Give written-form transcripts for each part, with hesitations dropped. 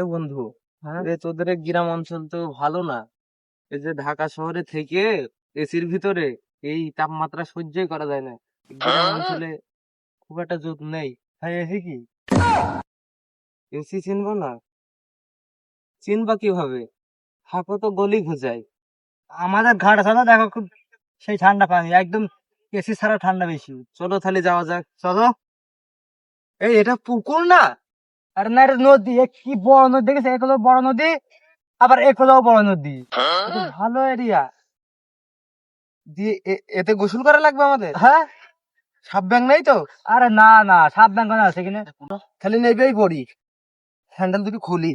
এ বন্ধু, হ্যাঁ। তোদের এই গ্রাম অঞ্চল তো ভালো না। এই যে ঢাকা শহরে থেকে এসির ভিতরে এই তাপমাত্রা সহ্যই করা যায় না। এই গ্রাম অঞ্চলে খুব একটা জোর নেই। হ্যাঁ, এসি কি এসি চিনবো না? চিনবা কিভাবে? থাকো তো গলি খোঁজাই। আমাদের ঘাট আছে না, দেখো খুব সেই ঠান্ডা পানি একদম, এসি ছাড়া ঠান্ডা বেশি। চলো তাহলে যাওয়া যাক। চলো। এই এটা পুকুর না? আরে না, এটা নদী। এ কি বড় নদী দেখেছে, এগুলো বড় নদী, আবার এগুলো বড় নদী। এটা ভালো এরিয়া। দিয়ে এতে গোসল করা লাগবে আমাদের? হ্যাঁ। সাপ ব্যাং নাই তো? আরে না না, সাপ ব্যাঙ্গ আছে কিনা। খালি নেবেই পড়ি, স্যান্ডেল দুটো খুলি।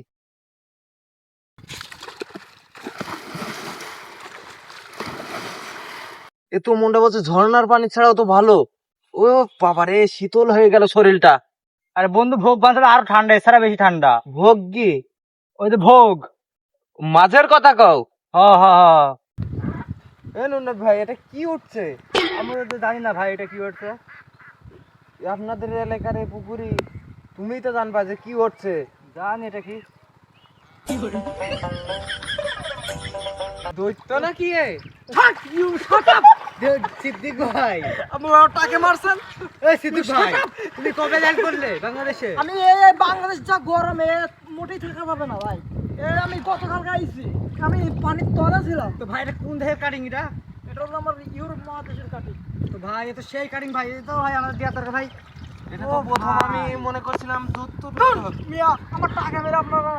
এ তো মনটা বলছে ঝর্ণার পানি ছাড়াও তো ভালো। ও বাবারে, শীতল হয়ে গেল শরীরটা। আরে বন্ধু, ভোগ বাঁধলে আরো ঠান্ডা, এছাড়া বেশি ঠান্ডা। ভোগ কি? ওই যে ভোগ। মাঝের কথা কও? হ হ হ। এ নুন্নত ভাই, এটা কি উঠছে? আমরা তো জানি না ভাই, এটা কি হচ্ছে। আপনাদের এলাকার এই পুকুরি, তুমিই তো জানবা যে কি উঠছে। জানি এটা কি। দৈত্য নাকি এ? সিদ্দিক ভাই, আপনারা টাকে মারছেন? এই সিদ্দিক ভাই, তুমি কবে ল্যান্ড করলে বাংলাদেশে? আমি এই বাংলাদেশ যা গরমে মোটেই থাকা যাবে না ভাই। আমি গতকালকে আইছি, আমি পানির তলা ছিলাম। তো ভাই, এটা কোন দেশের কাটিং এটা? এটা হলো আমার ইউরোপ মহাদেশের কাটি। তো ভাই, এ তো সেই কাটিং ভাই, এ তো ভাই আমার দিয়া দরকার ভাই। এটা তো ও প্রথম ভাই। আমি মনে করছিলাম দৈত্য। মিয়া, আমার টাকা মেরে আপনারা